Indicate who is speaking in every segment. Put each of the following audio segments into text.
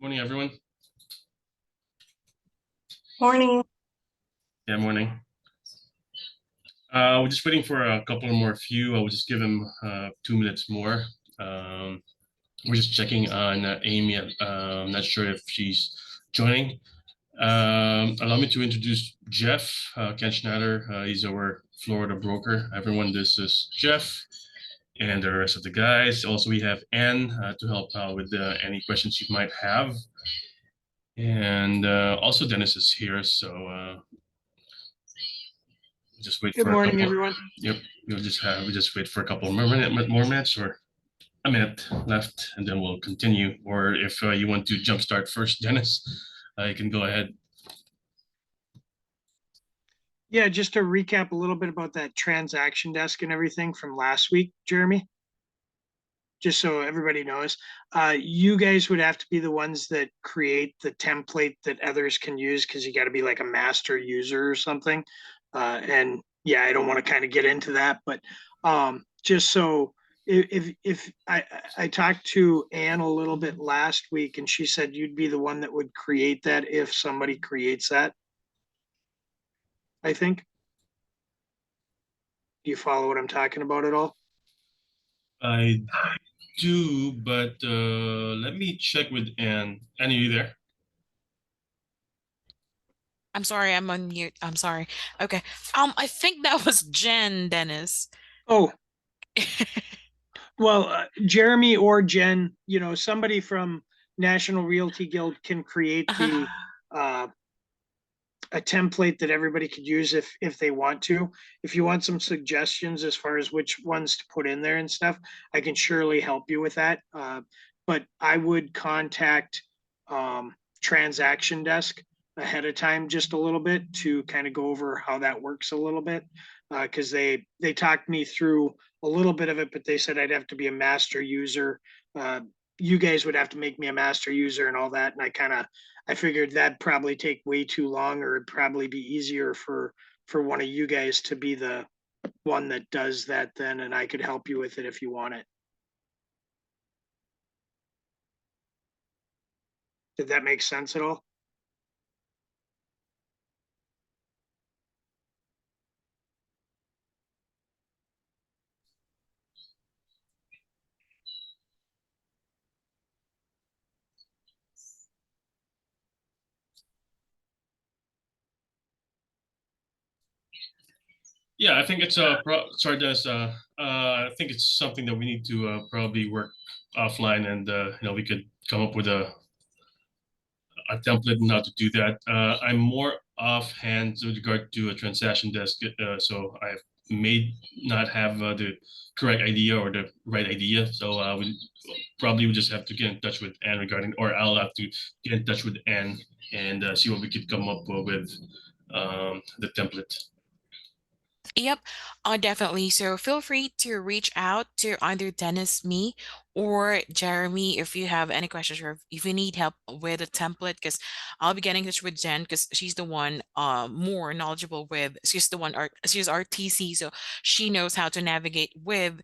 Speaker 1: Morning, everyone.
Speaker 2: Morning.
Speaker 1: Yeah, morning. We're just waiting for a couple more few. I will just give him 2 minutes more. Um, we're just checking on Amy. I'm not sure if she's joining. Allow me to introduce Jeff Ken Schneider. He's our Florida broker. Everyone, this is Jeff and the rest of the guys. Also, we have Anne to help out with any questions you might have. And also Dennis is here, so just wait
Speaker 2: Good
Speaker 1: for a
Speaker 2: morning,
Speaker 1: couple.
Speaker 2: everyone.
Speaker 1: Yep, we just wait for a couple more minutes or a minute left, and then we'll continue. Or if you want to jumpstart first, Dennis, you can go ahead.
Speaker 2: Yeah, just to recap a little bit about that transaction desk and everything from last week, Jeremy. Just so everybody knows, you guys would have to be the ones that create the template that others can use because you got to be like a master user or something. And yeah, I don't want to kind of get into that, but just so if I talked to Anne a little bit last week and she said you'd be the one that would create that if somebody creates that, I think. Do you follow what I'm talking about at all?
Speaker 1: I do, but let me check with Anne. Anne, are you there?
Speaker 3: I'm sorry, I'm on mute. I'm sorry. Okay. I think that was Jen, Dennis.
Speaker 2: Oh, well, Jeremy or Jen, somebody from National Realty Guild can create the a template that everybody could use if they want to. If you want some suggestions as far as which ones to put in there and stuff, I can surely help you with that. But I would contact Transaction Desk ahead of time just a little bit to kind of go over how that works a little bit because they talked me through a little bit of it, but they said I'd have to be a master user. You guys would have to make me a master user and all that, and I figured that'd probably take way too long, or it'd probably be easier for one of you guys to be the one that does that then, and I could help you with it if you want it. Did that make sense at all?
Speaker 1: Yeah, I think it's sorry, Dennis. I think it's something that we need to probably work offline, and we could come up with a template on how to do that. I'm more offhand with regard to a transaction desk, so I may not have the correct idea or the right idea. So we probably would just have to get in touch with Anne regarding, or I'll have to get in touch with Anne and see what we could come up with the template.
Speaker 3: Yep, definitely. So feel free to reach out to either Dennis, me, or Jeremy if you have any questions or if you need help with a template, because I'll be getting in touch with Jen because she's the one more knowledgeable with she's RTC, so she knows how to navigate with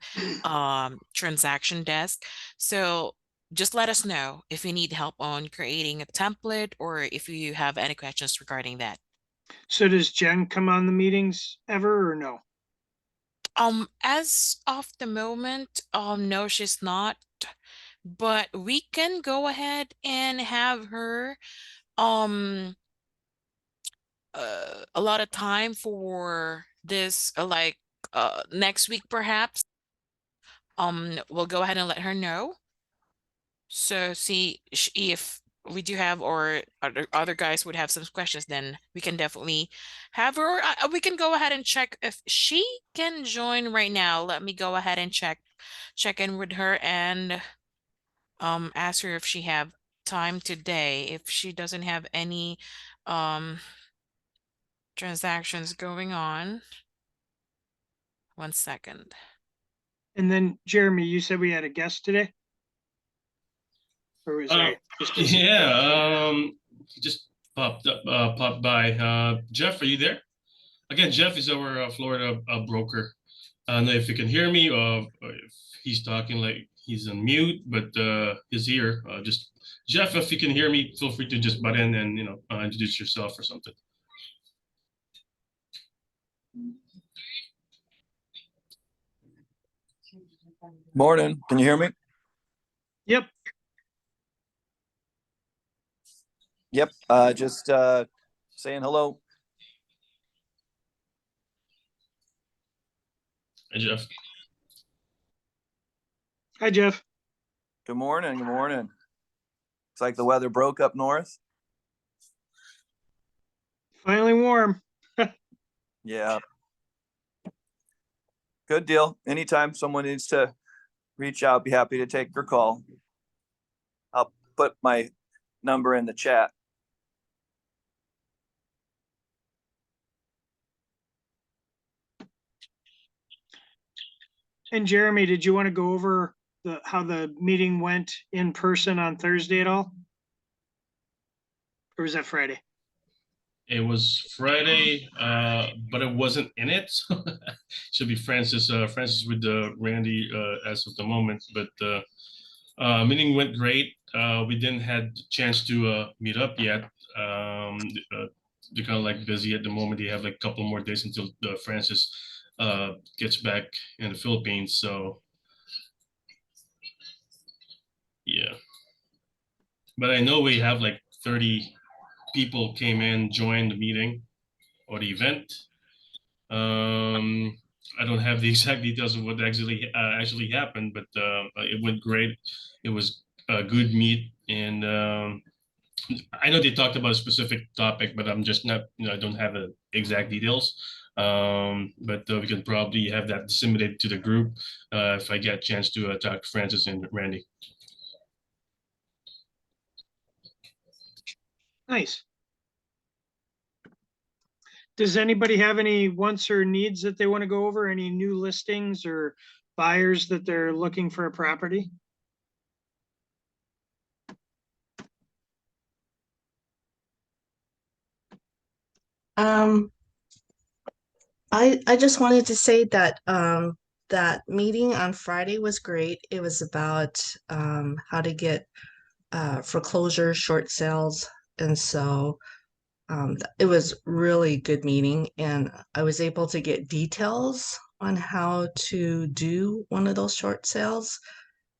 Speaker 3: transaction desk. So just let us know if you need help on creating a template or if you have any questions regarding that.
Speaker 2: So does Jen come on the meetings ever or no?
Speaker 3: As of the moment, no, she's not. But we can go ahead and have her um a lot of time for this like next week perhaps. We'll go ahead and let her know. So see if we do have or other guys would have some questions, then we can definitely have her. We can go ahead and check if she can join right now. Let me go ahead and check in with her and ask her if she have time today. If she doesn't have any um transactions going on. 1 second.
Speaker 2: And then Jeremy, you said we had a guest today? Or was
Speaker 1: Uh,
Speaker 2: it just a
Speaker 1: yeah, he just popped by. Jeff, are you there? Again, Jeff is our Florida broker. I don't know if you can hear me or if he's talking like he's on mute, but he's here. Just Jeff, if you can hear me, feel free to just butt in and introduce yourself or something.
Speaker 4: Morning. Can you hear me?
Speaker 2: Yep.
Speaker 4: Yep. Just saying hello.
Speaker 1: Hey, Jeff.
Speaker 2: Hi, Jeff.
Speaker 4: Good morning. Good morning. It's like the weather broke up north.
Speaker 2: Finally warm.
Speaker 4: Yeah. Good deal. Anytime someone needs to reach out, be happy to take your call. I'll put my number in the chat.
Speaker 2: And Jeremy, did you want to go over how the meeting went in person on Thursday at all? Or was that Friday?
Speaker 1: It was Friday, but it wasn't in it. Should be Francis. Francis with Randy as of the moment. But meeting went great. We didn't had the chance to meet up yet. They're kind of like busy at the moment. They have like a couple more days until Francis gets back in the Philippines. So yeah, but I know we have like 30 people came in, joined the meeting or the event. I don't have the exact details of what actually happened, but it went great. It was a good meet, and I know they talked about a specific topic, but I'm just not, I don't have the exact details. But we can probably have that disseminated to the group if I get a chance to talk to Francis and Randy.
Speaker 2: Nice. Does anybody have any wants or needs that they want to go over? Any new listings or buyers that they're looking for a property?
Speaker 5: Um, I just wanted to say that that meeting on Friday was great. It was about how to get foreclosure short sales, and so it was really good meeting, and I was able to get details on how to do one of those short sales.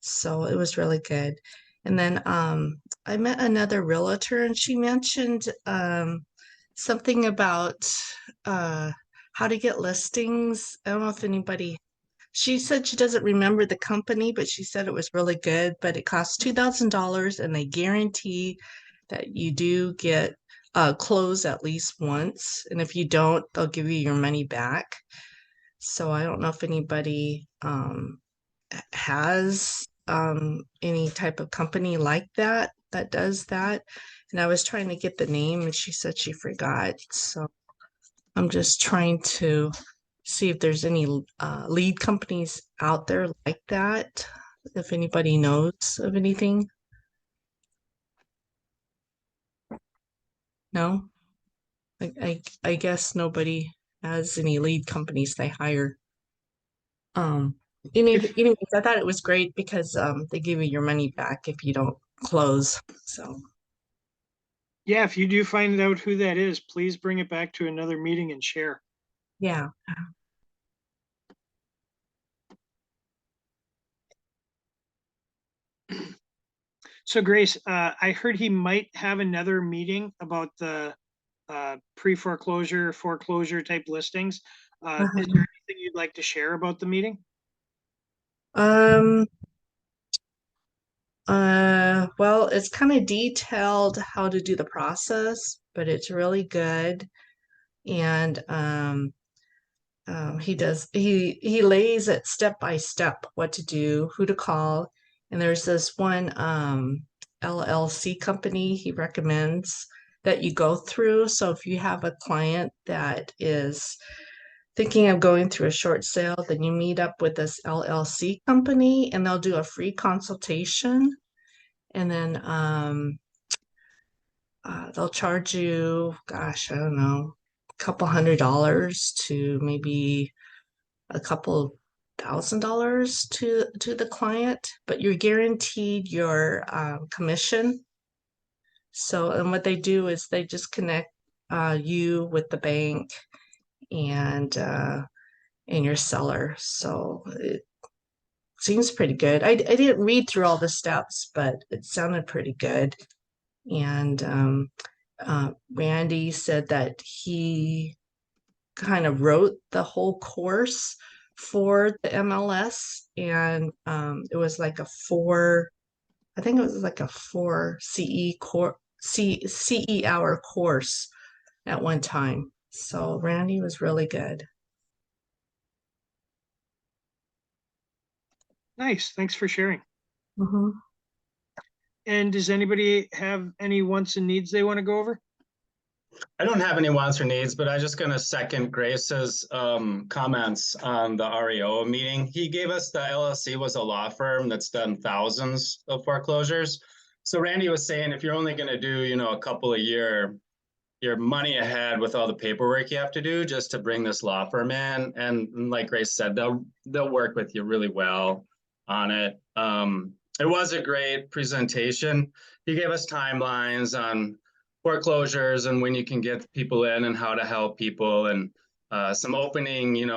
Speaker 5: So it was really good. And then I met another realtor, and she mentioned something about uh, how to get listings. I don't know if anybody, she said she doesn't remember the company, but she said it was really good. But it costs $2,000, and they guarantee that you do get close at least once. And if you don't, they'll give you your money back. So I don't know if anybody has any type of company like that that does that. And I was trying to get the name, and she said she forgot. So I'm just trying to see if there's any lead companies out there like that, if anybody knows of anything. No? I guess nobody has any lead companies they hire. Um, anyways, I thought it was great because they give you your money back if you don't close. So
Speaker 2: Yeah, if you do find out who that is, please bring it back to another meeting and share.
Speaker 5: yeah.
Speaker 2: So Grace, I heard he might have another meeting about the pre-foreclosure, foreclosure type listings. Is there anything you'd like to share about the meeting?
Speaker 5: Um, well, it's kind of detailed how to do the process, but it's really good. And he lays it step by step what to do, who to call. And there's this one LLC company he recommends that you go through. So if you have a client that is thinking of going through a short sale, then you meet up with this LLC company and they'll do a free consultation. And then they'll charge you, gosh, I don't know, a couple $100 to maybe a couple $1,000 to the client, but you're guaranteed your commission. So, and what they do is they just connect you with the bank and your seller. So it seems pretty good. I didn't read through all the steps, but it sounded pretty good. And Randy said that he kind of wrote the whole course for the MLS, and it was like I think it was like a 4 CE hour course at one time. So Randy was really good.
Speaker 2: Nice. Thanks for sharing.
Speaker 5: Mhm.
Speaker 2: And does anybody have any wants and needs they want to go over?
Speaker 6: I don't have any wants or needs, but I'm just going to second Grace's comments on the REO meeting. He gave us the LLC was a law firm that's done thousands of foreclosures. So Randy was saying if you're only going to do, a couple a year, you're money ahead with all the paperwork you have to do just to bring this law firm in. And like Grace said, they'll work with you really well on it. It was a great presentation. He gave us timelines on foreclosures and when you can get people in and how to help people and some opening,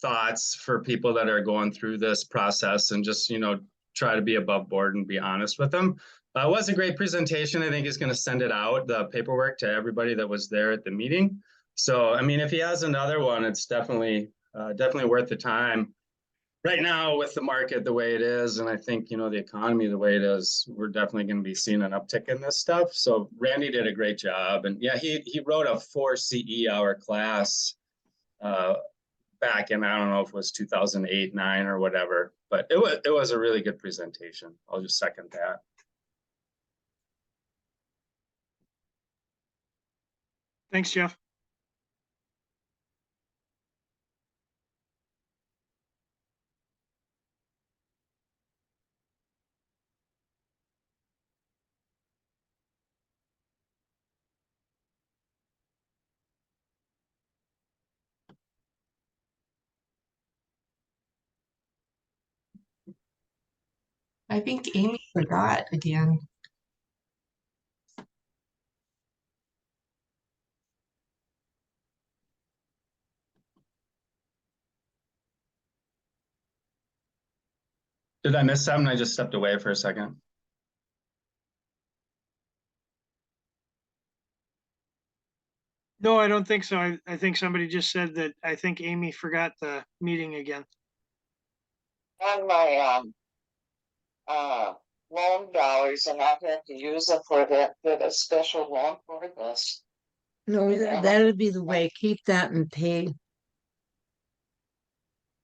Speaker 6: thoughts for people that are going through this process and just, try to be above board and be honest with them. It was a great presentation. I think he's going to send it out, the paperwork, to everybody that was there at the meeting. So, I mean, if he has another one, it's definitely worth the time. Right now, with the market the way it is, and I think, the economy the way it is, we're definitely going to be seeing an uptick in this stuff. So Randy did a great job. And yeah, he wrote a 4 CE hour class back in, I don't know if it was 2008, 9 or whatever, but it was a really good presentation. I'll just second that.
Speaker 2: Thanks, Jeff.
Speaker 5: I think Amy forgot again.
Speaker 6: Did I miss something? I just stepped away for a second.
Speaker 2: No, I don't think so. I think somebody just said that I think Amy forgot the meeting again.
Speaker 7: On my loan dollars, and I've had to use them for the special loan for this.
Speaker 8: No,
Speaker 7: Yeah.
Speaker 8: that would be the way. Keep that and pay.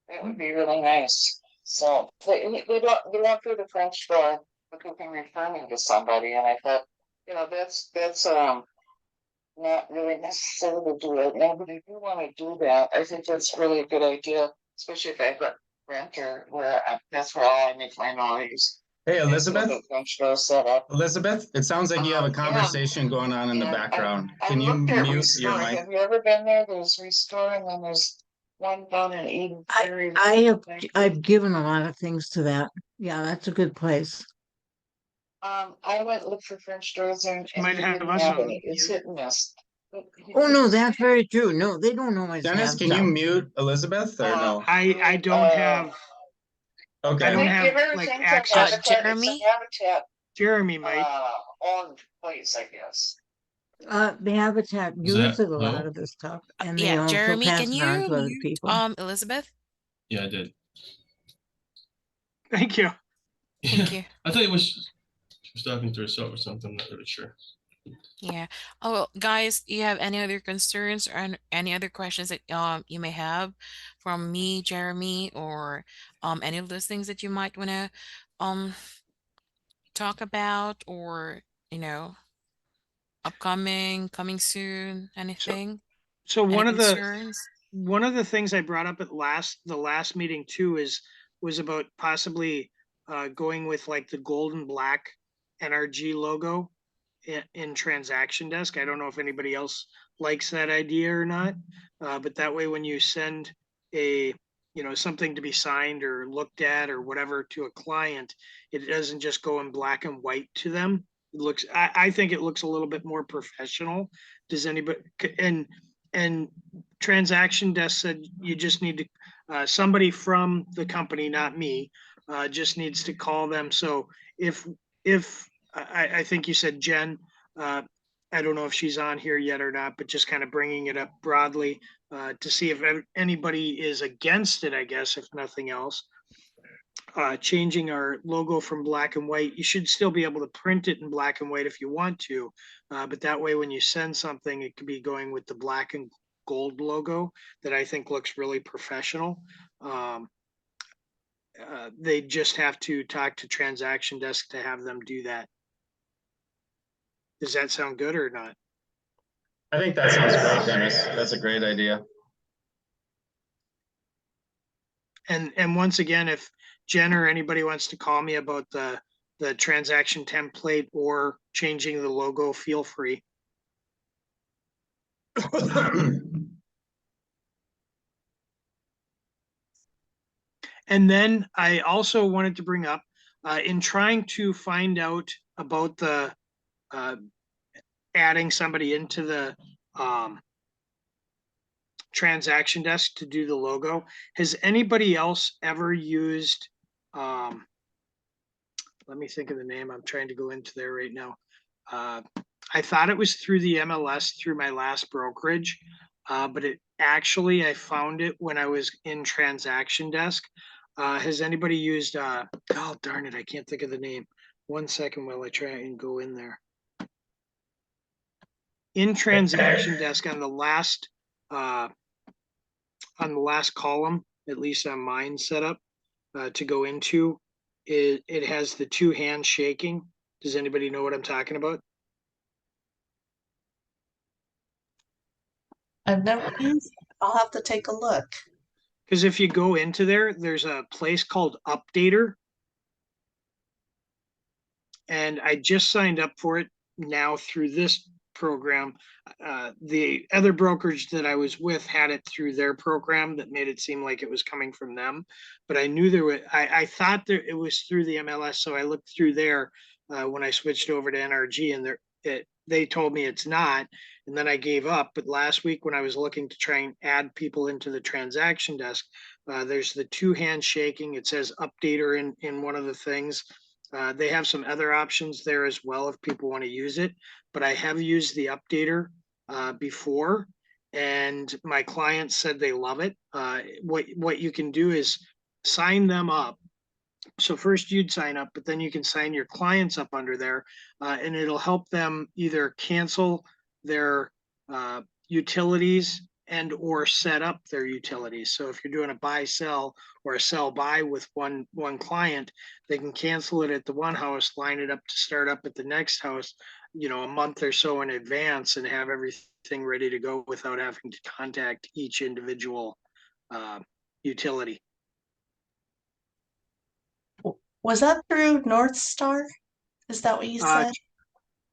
Speaker 7: It would be really nice. So they went through the French door, but they can refer me to somebody, and I thought, that's not really necessary to do it now, but if you want to do that, I think that's really a good idea, especially if I've got renter where that's where all I make my noise.
Speaker 6: Hey, Elizabeth.
Speaker 7: French door set up.
Speaker 6: Elizabeth, it sounds like you have a
Speaker 7: Yeah.
Speaker 6: conversation going on in the
Speaker 7: And
Speaker 6: background.
Speaker 7: I
Speaker 6: Can you
Speaker 7: looked at
Speaker 6: mute your
Speaker 7: Restore.
Speaker 6: mic?
Speaker 7: Have you ever been there? There's Restore, and then there's one down in Eden Prairie.
Speaker 8: I've given a lot of things to that. Yeah, that's a good place.
Speaker 7: I went look for French doors and
Speaker 2: She might
Speaker 7: he
Speaker 2: have
Speaker 7: didn't
Speaker 2: us
Speaker 7: have
Speaker 2: on
Speaker 7: any. It's
Speaker 2: mute.
Speaker 7: hit and miss.
Speaker 8: Oh no, that's very true. No, they don't always
Speaker 6: Dennis,
Speaker 8: have
Speaker 6: can you
Speaker 8: some.
Speaker 6: mute Elizabeth or no?
Speaker 2: I don't have,
Speaker 6: Okay.
Speaker 2: I don't have
Speaker 7: Give everything
Speaker 2: like
Speaker 7: to
Speaker 2: access.
Speaker 7: Habitat. It's a
Speaker 3: Jeremy?
Speaker 7: Habitat
Speaker 2: Jeremy might.
Speaker 7: owned place, I guess.
Speaker 8: The Habitat
Speaker 1: Is that
Speaker 8: uses a lot
Speaker 1: hello?
Speaker 8: of this stuff, and they
Speaker 3: Yeah,
Speaker 8: also
Speaker 3: Jeremy,
Speaker 8: pass
Speaker 3: can
Speaker 8: it on
Speaker 3: you
Speaker 8: to other
Speaker 3: mute
Speaker 8: people.
Speaker 3: Elizabeth?
Speaker 1: Yeah, I did.
Speaker 2: Thank you.
Speaker 3: Thank you.
Speaker 1: I thought she was talking to herself or something. I'm not really sure.
Speaker 3: Yeah. Oh, well, guys, you have any other concerns or any other questions that you may have from me, Jeremy, or any of those things that you might want to talk about, or coming soon, anything?
Speaker 2: So
Speaker 3: Any
Speaker 2: one of the
Speaker 3: concerns?
Speaker 2: things I brought up at the last meeting too was about possibly going with like the gold and black NRG logo in transaction desk. I don't know if anybody else likes that idea or not, but that way when you send a something to be signed or looked at or whatever to a client, it doesn't just go in black and white to them. It looks, I think it looks a little bit more professional. Does anybody, and transaction desk said you just need to, somebody from the company, not me, just needs to call them. So if I think you said Jen, I don't know if she's on here yet or not, but just kind of bringing it up broadly to see if anybody is against it, I guess, if nothing else. Changing our logo from black and white, you should still be able to print it in black and white if you want to, but that way when you send something, it could be going with the black and gold logo that I think looks really professional. They just have to talk to transaction desk to have them do that. Does that sound good or not?
Speaker 6: I think that sounds great, Dennis. That's a great idea.
Speaker 2: And once again, if Jen or anybody wants to call me about the transaction template or changing the logo, feel free. And then I also wanted to bring up, in trying to find out about the adding somebody into the transaction desk to do the logo, has anybody else ever used, let me think of the name, I'm trying to go into there right now. I thought it was through the MLS through my last brokerage, but it actually, I found it when I was in transaction desk. Has anybody used, oh darn it, I can't think of the name. 1 second while I try and go in there. In transaction desk on the last column, at least on mine set up to go into, it has the two hands shaking. Does anybody know what I'm talking about?
Speaker 5: I've never used, I'll have to take a look.
Speaker 2: Because if you go into there, there's a place called Updater. And I just signed up for it now through this program. The other brokerage that I was with had it through their program that made it seem like it was coming from them. But I knew there was, I thought that it was through the MLS. So I looked through there when I switched over to NRG, and they told me it's not. And then I gave up. But last week when I was looking to try and add people into the transaction desk, there's the two hands shaking. It says Updater in one of the things. They have some other options there as well if people want to use it, but I have used the Updater before, and my clients said they love it. What you can do is sign them up. So first you'd sign up, but then you can sign your clients up under there, and it'll help them either cancel their utilities and or set up their utilities. So if you're doing a buy sell or a sell buy with one client, they can cancel it at the one house, line it up to start up at the next house, a month or so in advance, and have everything ready to go without having to contact each individual utility.
Speaker 5: Was that through North Star? Is that what you said?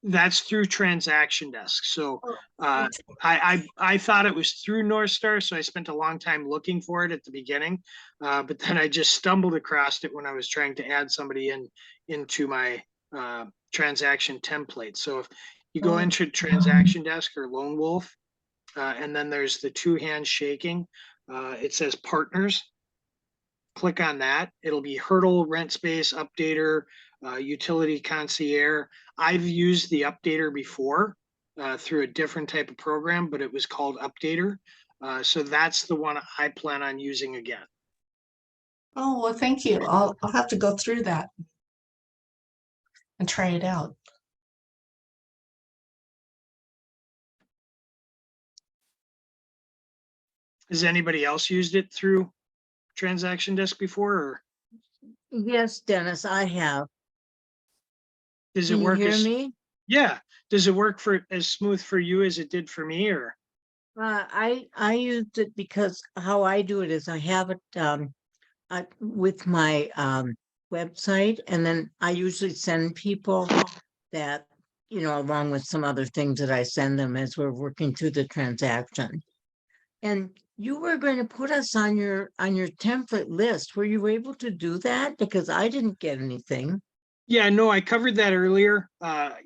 Speaker 2: That's through transaction desk. So I thought it was through North Star, so I spent a long time looking for it at the beginning, but then I just stumbled across it when I was trying to add somebody into my transaction template. So if you go into transaction desk or Lone Wolf, and then there's the two hands shaking, it says partners. Click on that. It'll be Hurdle, Rent Space, Updater, Utility Concierge. I've used the Updater before through a different type of program, but it was called Updater. So that's the one I plan on using again.
Speaker 5: Oh, well, thank you. I'll have to go through that and try it out.
Speaker 2: Has anybody else used it through transaction desk before, or
Speaker 8: Yes, Dennis, I have.
Speaker 2: does
Speaker 8: Can
Speaker 2: it
Speaker 8: you
Speaker 2: work
Speaker 8: hear
Speaker 2: as,
Speaker 8: me?
Speaker 2: yeah, does it work for as smooth for you as it did for me, or?
Speaker 8: I used it because how I do it is I have it with my website, and then I usually send people that, along with some other things that I send them as we're working through the transaction. And you were going to put us on your template list. Were you able to do that? Because I didn't get anything.
Speaker 2: Yeah, no, I covered that earlier.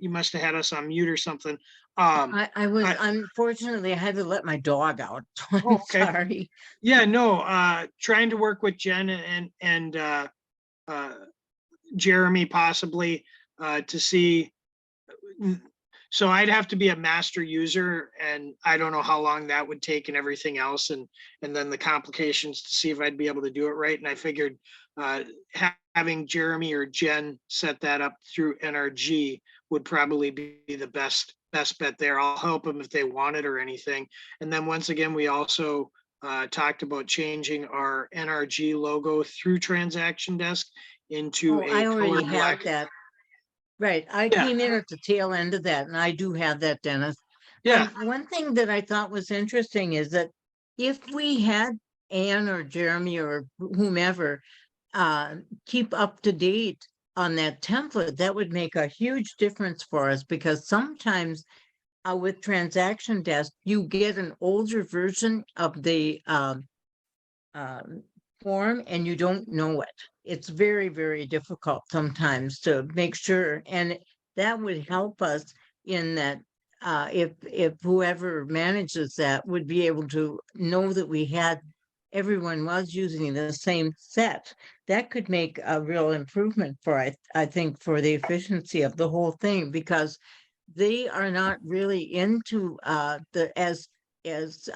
Speaker 2: You must have had us on mute or something.
Speaker 8: I was,
Speaker 2: I-
Speaker 8: unfortunately, I had to let my dog out. So I'm
Speaker 2: Oh, okay.
Speaker 8: sorry.
Speaker 2: Yeah, no, trying to work with Jen and Jeremy possibly to see. So I'd have to be a master user, and I don't know how long that would take and everything else, and then the complications to see if I'd be able to do it right. And I figured having Jeremy or Jen set that up through NRG would probably be the best bet there. I'll help them if they want it or anything. And then once again, we also talked about changing our NRG logo through Transaction Desk into
Speaker 8: Oh, I
Speaker 2: a
Speaker 8: already
Speaker 2: color
Speaker 8: have
Speaker 2: black.
Speaker 8: that. Right. I
Speaker 2: Yeah.
Speaker 8: came in at the tail end of that, and I do have that, Dennis.
Speaker 2: Yeah.
Speaker 8: One thing that I thought was interesting is that if we had Anne or Jeremy or whomever keep up to date on that template, that would make a huge difference for us, because sometimes with Transaction Desk, you get an older version of the form and you don't know it. It's very, very difficult sometimes to make sure, and that would help us in that if whoever manages that would be able to know that we had everyone was using the same set. That could make a real improvement for I think for the efficiency of the whole thing, because they are not really into the as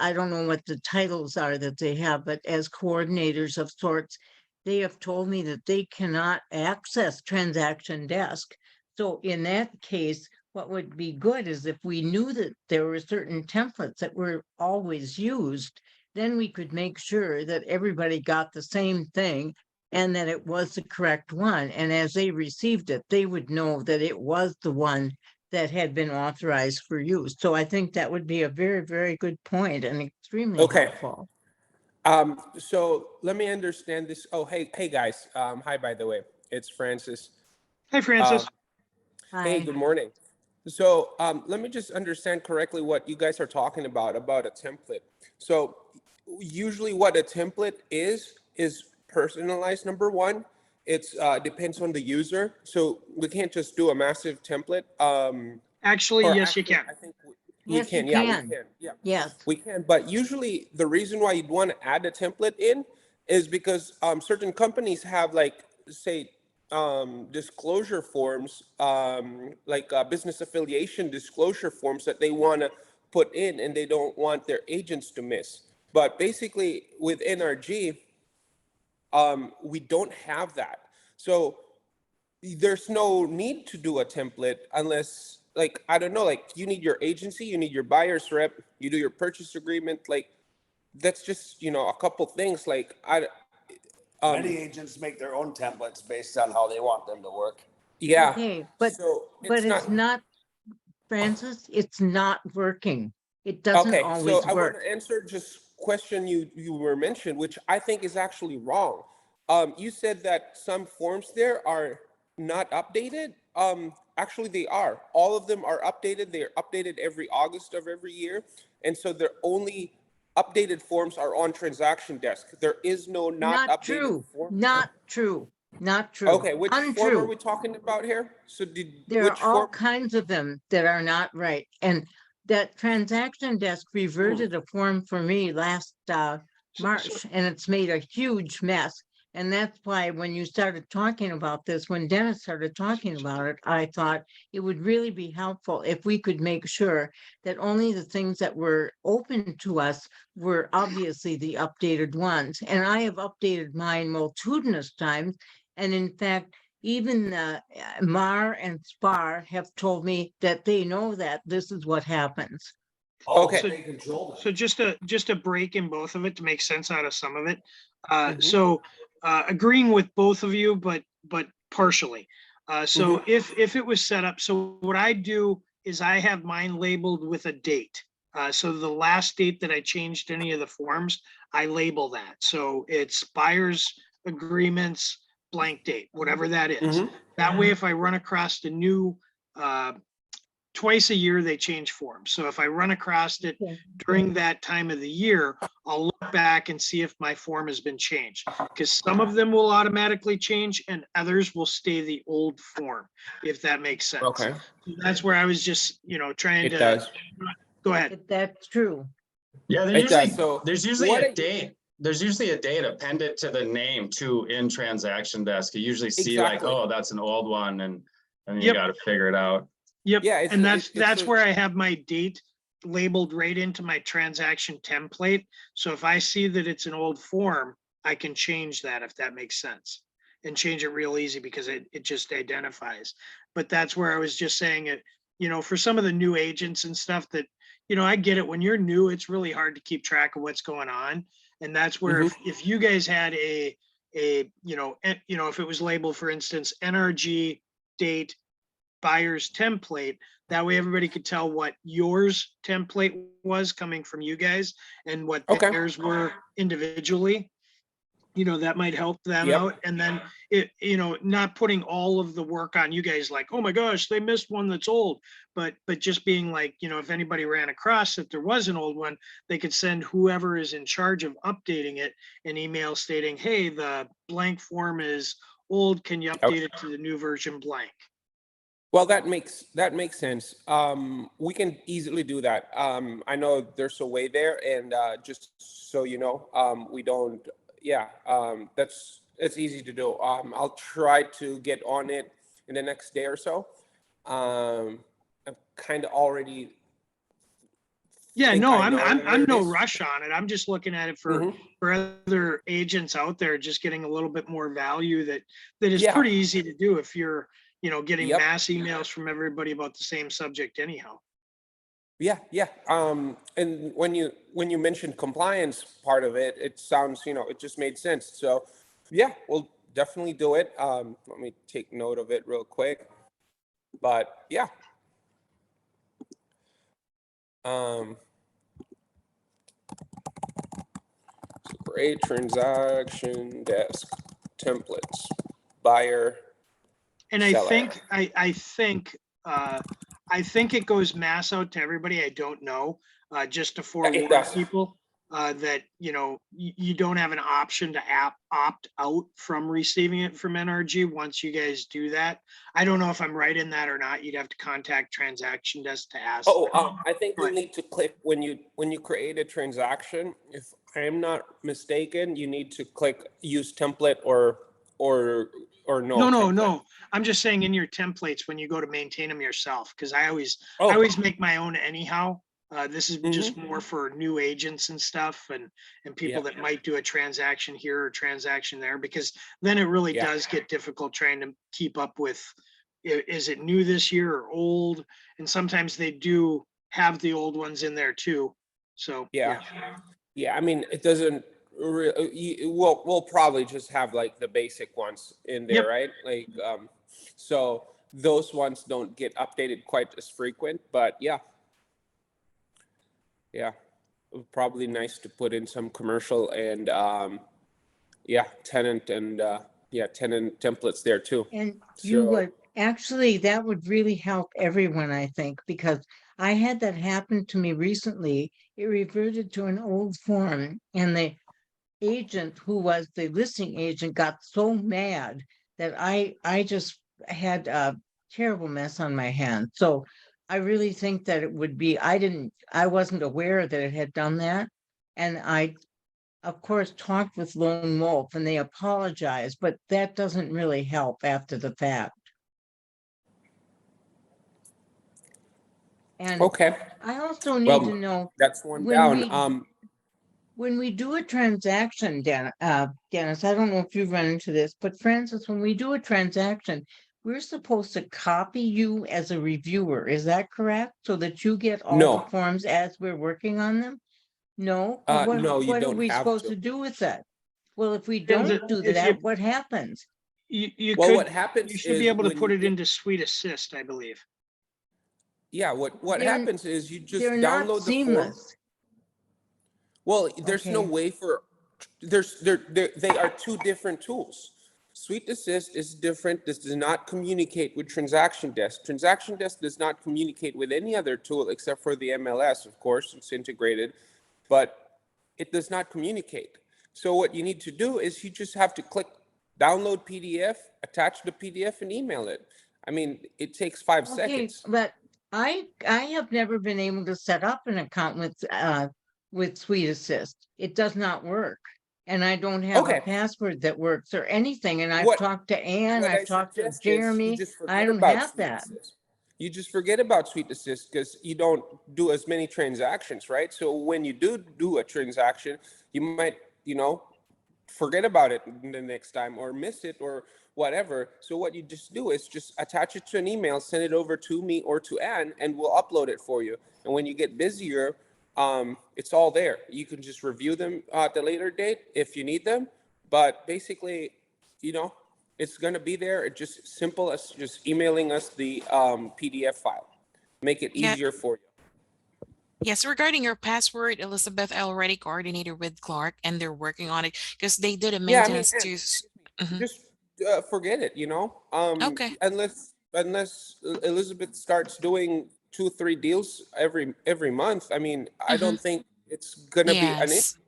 Speaker 8: I don't know what the titles are that they have, but as coordinators of sorts, they have told me that they cannot access Transaction Desk. So in that case, what would be good is if we knew that there were certain templates that were always used, then we could make sure that everybody got the same thing and that it was the correct one. And as they received it, they would know that it was the one that had been authorized for use. So I think that would be a very, very good point and extremely
Speaker 9: Okay.
Speaker 8: helpful.
Speaker 9: So let me understand this. Oh, hey guys. Hi, by the way, it's Francis.
Speaker 2: Hi, Francis.
Speaker 9: Hey,
Speaker 8: Hi.
Speaker 9: good morning. So let me just understand correctly what you guys are talking about a template. So usually what a template is personalized, number one. It's depends on the user. So we can't just do a massive template.
Speaker 2: Actually,
Speaker 9: Or
Speaker 2: yes, you
Speaker 9: actually,
Speaker 2: can.
Speaker 9: I think we
Speaker 8: Yes, you
Speaker 9: can. Yeah, we
Speaker 8: can.
Speaker 9: can. Yeah,
Speaker 8: Yes.
Speaker 9: we can. But usually the reason why you'd want to add a template in is because certain companies have, like, say, disclosure forms, like business affiliation disclosure forms that they want to put in, and they don't want their agents to miss. But basically with NRG, we don't have that. So there's no need to do a template unless, like, I don't know, like, you need your agency, you need your buyer's rep, you do your purchase agreement. Like, that's just, a couple things. Like,
Speaker 10: Many agents make their own templates based on how they want them to work.
Speaker 9: yeah.
Speaker 8: Okay,
Speaker 9: So
Speaker 8: it's not, Francis, it's not working. It doesn't
Speaker 9: okay. So
Speaker 8: always
Speaker 9: I want
Speaker 8: work.
Speaker 9: to answer just question you were mentioned, which I think is actually wrong. You said that some forms there are not updated. Actually, they are. All of them are updated. They are updated every August of every year, and so the only updated forms are on Transaction Desk. There is no not
Speaker 8: Not
Speaker 9: updated
Speaker 8: true.
Speaker 9: form.
Speaker 8: Not true. Not true.
Speaker 9: Okay, which form are
Speaker 8: Untrue.
Speaker 9: we talking about here? So
Speaker 8: There
Speaker 9: which
Speaker 8: are all
Speaker 9: form?
Speaker 8: kinds of them that are not right. And that Transaction Desk reverted a form for me last March, and it's made a huge mess. And that's why when you started talking about this, when Dennis started talking about it, I thought it would really be helpful if we could make sure that only the things that were open to us were obviously the updated ones. And I have updated mine multitudinous times. And in fact, even Mar and Spar have told me that they know that this is what happens.
Speaker 10: Oh,
Speaker 9: Okay.
Speaker 10: so they control them.
Speaker 2: So just a break in both of it to make sense out of some of it.
Speaker 9: Mhm.
Speaker 2: So agreeing with both of you, but partially. So if it was set up, so what I do is I have mine labeled with a date. So the last date that I changed any of the forms, I label that. So it's buyer's agreements, blank date, whatever that is.
Speaker 9: Mhm.
Speaker 2: That way, if I run across the new twice a year they change forms. So if I run across it during that time of the year, I'll look back and see if my form has been changed. Because some of them will automatically change and others will stay the old form, if that makes sense.
Speaker 9: Okay,
Speaker 2: That's where I was just, trying
Speaker 9: it
Speaker 2: to,
Speaker 9: does.
Speaker 2: go ahead.
Speaker 8: If that's true.
Speaker 6: Yeah,
Speaker 9: It does. So
Speaker 6: there's usually
Speaker 9: what
Speaker 6: a date. There's usually a date appended to the name too in transaction desk. You usually see like,
Speaker 9: Exactly.
Speaker 6: oh, that's an old one, and then you
Speaker 2: Yep.
Speaker 6: got to figure it out.
Speaker 2: Yep.
Speaker 9: Yeah,
Speaker 2: And that's
Speaker 9: a-
Speaker 2: where I have my date labeled right into my transaction template. So if I see that it's an old form, I can change that if that makes sense. And change it real easy because it just identifies. But that's where I was just saying it, for some of the new agents and stuff that, I get it. When you're new, it's really hard to keep track of what's going on. And that's where if you guys had if it was labeled, for instance, NRG date buyer's template, that way everybody could tell what yours template was coming from you guys and what
Speaker 9: Okay.
Speaker 2: theirs were individually. That might help them
Speaker 9: Yep.
Speaker 2: out. And then not putting all of the work on you guys, like, oh my gosh, they missed one that's old, but just being like, if anybody ran across that there was an old one, they could send whoever is in charge of updating it an email stating, hey, the blank form is old. Can you update it to the new version blank?
Speaker 9: Well, that makes sense. We can easily do that. I know there's a way there, and just so you know, we don't. Yeah, it's easy to do. I'll try to get on it in the next day or so. I'm kind of already.
Speaker 2: Yeah,
Speaker 9: think
Speaker 2: no,
Speaker 9: I know
Speaker 2: I'm
Speaker 9: where it
Speaker 2: no
Speaker 9: is.
Speaker 2: rush on it. I'm just looking at it for other agents out there, just getting a little bit more value that is
Speaker 9: Yeah.
Speaker 2: pretty easy to do if you're, getting
Speaker 9: Yep.
Speaker 2: mass emails from everybody about the same subject anyhow.
Speaker 9: Yeah. And when you mentioned compliance part of it, it sounds, it just made sense. So, yeah, we'll definitely do it. Let me take note of it real quick. But yeah. Create transaction desk templates, buyer.
Speaker 2: And
Speaker 9: seller.
Speaker 2: I think it goes mass out to everybody. I don't know, just to
Speaker 9: it
Speaker 2: forewarn
Speaker 9: does.
Speaker 2: people that you don't have an option to opt out from receiving it from NRG once you guys do that. I don't know if I'm right in that or not. You'd have to contact transaction desk to ask.
Speaker 9: I think you need to click when you create a transaction. If I'm not mistaken, you need to click use template or no.
Speaker 2: No. I'm just saying in your templates when you go to maintain them yourself, because I always
Speaker 9: Oh,
Speaker 2: make my own anyhow. This is just more for new agents and stuff and people
Speaker 9: Yeah.
Speaker 2: that might do a transaction here or transaction there, because then it really
Speaker 9: Yeah.
Speaker 2: does get difficult trying to keep up with, is it new this year or old? And sometimes they do have the old ones in there too. So,
Speaker 9: Yeah. I mean, it doesn't. We'll probably just have like the basic ones in there,
Speaker 2: Yep.
Speaker 9: right? Like, so those ones don't get updated quite as frequent, but yeah, probably nice to put in some commercial and tenant and tenant templates there too.
Speaker 8: And you
Speaker 9: So-
Speaker 8: would, actually, that would really help everyone, I think, because I had that happen to me recently. It reverted to an old form and the agent who was the listing agent got so mad that I just had a terrible mess on my hands. So I really think that it would be, I wasn't aware that it had done that. And I, of course, talked with Lone Wolf and they apologized, but that doesn't really help after the fact. And
Speaker 9: Okay,
Speaker 8: I also need
Speaker 9: well,
Speaker 8: to know
Speaker 9: that's one
Speaker 8: when
Speaker 9: down.
Speaker 8: when we do a transaction, Dennis, I don't know if you've run into this, but Francis, when we do a transaction, we're supposed to copy you as a reviewer. Is that correct? So that you get all
Speaker 9: No.
Speaker 8: the forms as we're working on them? No?
Speaker 9: No, you
Speaker 8: What are
Speaker 9: don't
Speaker 8: we
Speaker 9: have
Speaker 8: supposed
Speaker 9: to.
Speaker 8: to do with that? Well, if we
Speaker 2: Depends
Speaker 8: don't do
Speaker 2: if
Speaker 8: that,
Speaker 2: you-
Speaker 8: what happens?
Speaker 2: You
Speaker 9: Well,
Speaker 2: could,
Speaker 9: what happens
Speaker 2: you should be
Speaker 9: is
Speaker 2: able to
Speaker 9: when
Speaker 2: put
Speaker 9: you
Speaker 2: it
Speaker 9: get-
Speaker 2: into Suite Assist, I believe.
Speaker 9: Yeah, what
Speaker 8: They're-
Speaker 9: happens is you just
Speaker 8: They're not
Speaker 9: download the form.
Speaker 8: seamless.
Speaker 9: Well, there's no
Speaker 8: Okay.
Speaker 9: way for they are two different tools. Sweet Assist is different. This does not communicate with Transaction Desk. Transaction Desk does not communicate with any other tool except for the MLS, of course, it's integrated, but it does not communicate. So what you need to do is you just have to click download PDF, attach the PDF and email it. I mean, it takes 5
Speaker 8: Okay,
Speaker 9: seconds.
Speaker 8: but I have never been able to set up an account with Sweet Assist. It does not work. And I don't have a
Speaker 9: Okay.
Speaker 8: password that works or anything. And I've
Speaker 9: What-
Speaker 8: talked to Ann,
Speaker 9: What I
Speaker 8: I've talked to
Speaker 9: suggest is
Speaker 8: Jeremy.
Speaker 9: you just
Speaker 8: I
Speaker 9: forget
Speaker 8: don't
Speaker 9: about
Speaker 8: have
Speaker 9: Sweet
Speaker 8: that.
Speaker 9: Assist. You just forget about Sweet Assist because you don't do as many transactions, right? So when you do a transaction, you might, forget about it the next time or miss it or whatever. So what you just do is just attach it to an email, send it over to me or to Ann, and we'll upload it for you. And when you get busier, it's all there. You can just review them at a later date if you need them. But basically, it's going to be there. It's just simple as just emailing us the PDF file. Make it
Speaker 3: Yeah.
Speaker 9: easier for you.
Speaker 3: Yes, regarding your password, Elizabeth already coordinated with Clark and they're working on it because they did a
Speaker 9: Yeah, I mean,
Speaker 3: maintenance to. Mhm.
Speaker 9: just forget it,
Speaker 3: Okay.
Speaker 9: unless Elizabeth starts doing 2-3 deals every month. I mean, I don't think it's gonna be an issue.
Speaker 3: Yes.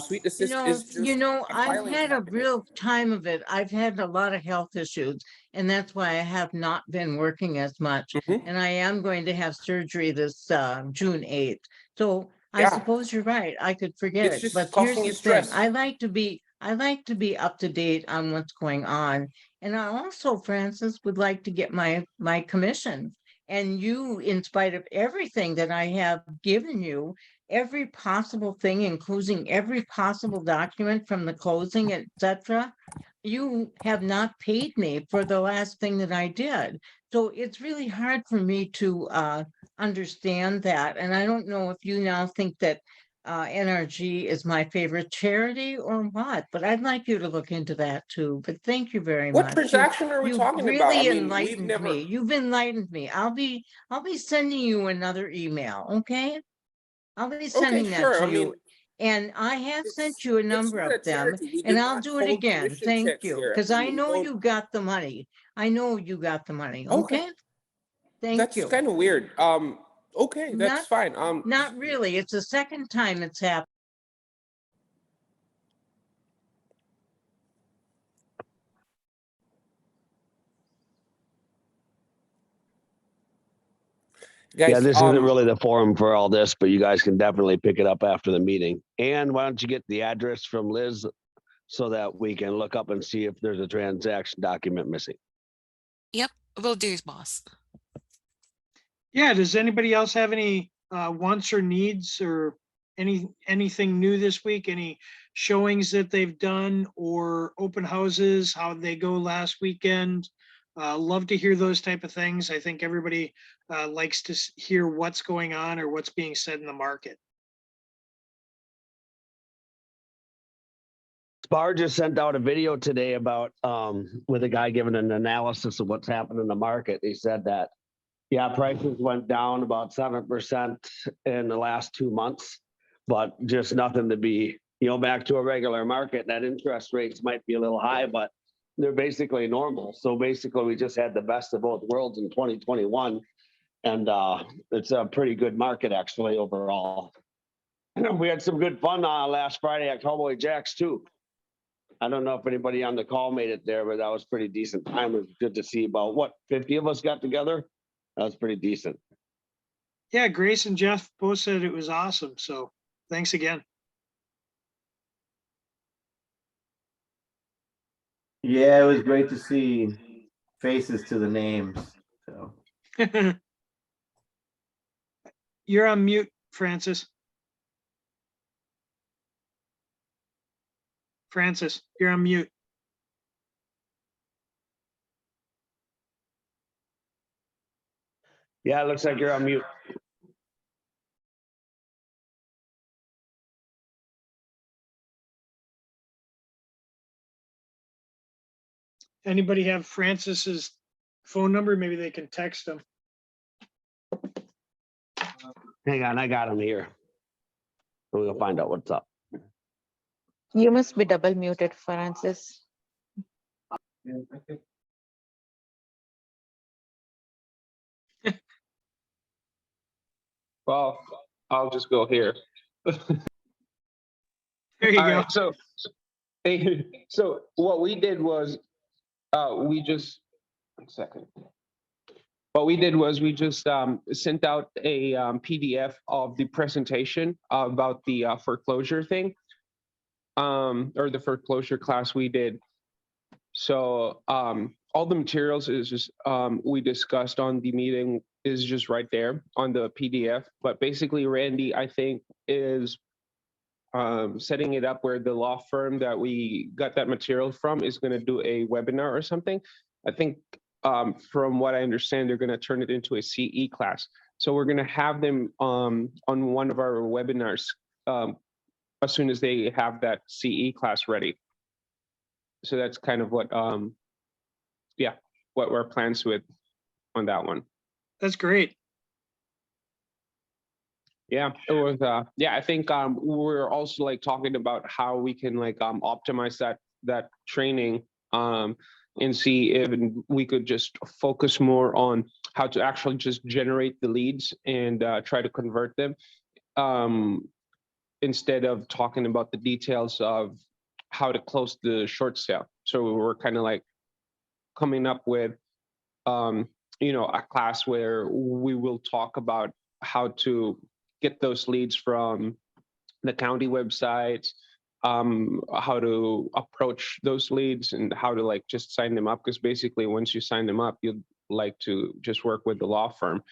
Speaker 9: Sweet Assist is just a
Speaker 8: I've
Speaker 9: filing
Speaker 8: had a
Speaker 9: cabinet.
Speaker 8: real time of it. I've had a lot of health issues, and that's why I have not been working as much.
Speaker 9: Mhm.
Speaker 8: And I am going to have surgery this June 8th. So I
Speaker 9: Yeah.
Speaker 8: suppose you're right. I could forget
Speaker 9: It's
Speaker 8: it.
Speaker 9: just
Speaker 8: But
Speaker 9: causing
Speaker 8: here's
Speaker 9: you
Speaker 8: the thing.
Speaker 9: stress.
Speaker 8: I like to be up to date on what's going on. And I also, Francis, would like to get my commission. And you, in spite of everything that I have given you, every possible thing, including every possible document from the closing, etc., you have not paid me for the last thing that I did. So it's really hard for me to understand that. And I don't know if you now think that NRG is my favorite charity or what, but I'd like you to look into that too. But thank you very
Speaker 9: What
Speaker 8: much.
Speaker 9: transaction are we
Speaker 8: You've
Speaker 9: talking about? I
Speaker 8: really
Speaker 9: mean, we've
Speaker 8: enlightened
Speaker 9: never.
Speaker 8: me. You've enlightened me. I'll be sending you another email, okay? I'll be
Speaker 9: Okay,
Speaker 8: sending that
Speaker 9: sure.
Speaker 8: to
Speaker 9: I mean,
Speaker 8: you. And I have sent you a
Speaker 9: it's
Speaker 8: number
Speaker 9: not
Speaker 8: of
Speaker 9: a
Speaker 8: them,
Speaker 9: charity. We
Speaker 8: and
Speaker 9: do
Speaker 8: I'll
Speaker 9: not
Speaker 8: do it
Speaker 9: hold
Speaker 8: again.
Speaker 9: commission
Speaker 8: Thank
Speaker 9: checks
Speaker 8: you,
Speaker 9: here.
Speaker 8: because
Speaker 9: I
Speaker 8: I
Speaker 9: mean, we
Speaker 8: know
Speaker 9: don't.
Speaker 8: you got the money. I know you got the money,
Speaker 9: Okay.
Speaker 8: okay? Thank
Speaker 9: That's
Speaker 8: you.
Speaker 9: kind of weird. Okay, that's
Speaker 8: Not,
Speaker 9: fine.
Speaker 8: not really. It's the second time it's happened.
Speaker 9: Guys,
Speaker 11: Yeah, this isn't really the forum for all this, but you guys can definitely pick it up after the meeting. And why don't you get the address from Liz so that we can look up and see if there's a transaction document missing?
Speaker 3: Yep. Will do, boss.
Speaker 2: Yeah, does anybody else have any wants or needs or anything new this week? Any showings that they've done or open houses, how they go last weekend? Love to hear those type of things. I think everybody likes to hear what's going on or what's being said in the market.
Speaker 11: Spar just sent out a video today about with a guy giving an analysis of what's happened in the market. He said that prices went down about 7% in the last 2 months, but just nothing to be, back to a regular market. That interest rates might be a little high, but they're basically normal. So basically we just had the best of both worlds in 2021. And it's a pretty good market actually overall. We had some good fun last Friday at Cowboy Jacks too. I don't know if anybody on the call made it there, but that was pretty decent time. It was good to see about 50 of us got together. That was pretty decent.
Speaker 2: Yeah, Grace and Jeff both said it was awesome. So thanks again.
Speaker 12: Yeah, it was great to see faces to the names. So
Speaker 2: You're on mute, Francis. Francis, you're on mute.
Speaker 11: Yeah, it looks like you're on mute.
Speaker 2: Anybody have Francis's phone number? Maybe they can text him.
Speaker 11: Hang on, I got him here. We'll find out what's up.
Speaker 13: You must be double muted, Francis.
Speaker 9: Well, I'll just go here.
Speaker 2: There you
Speaker 9: All
Speaker 2: go.
Speaker 9: right, so what we did was, we just, 1 second. What we did was we just sent out a PDF of the presentation about the foreclosure thing, or the foreclosure class we did. So all the materials is just we discussed on the meeting is just right there on the PDF. But basically, Randy, I think, is setting it up where the law firm that we got that material from is going to do a webinar or something. I think from what I understand, they're going to turn it into a CE class. So we're going to have them on one of our webinars as soon as they have that CE class ready. So that's kind of what, yeah, what our plans with on that one.
Speaker 2: That's great.
Speaker 9: Yeah, it was. Yeah, I think we're also like talking about how we can like optimize that training and see if we could just focus more on how to actually just generate the leads and try to convert them instead of talking about the details of how to close the short sale. So we're kind of like coming up with a class where we will talk about how to get those leads from the county websites, how to approach those leads and how to like just sign them up. Because basically once you sign them up, you'd like to just work with the law firm,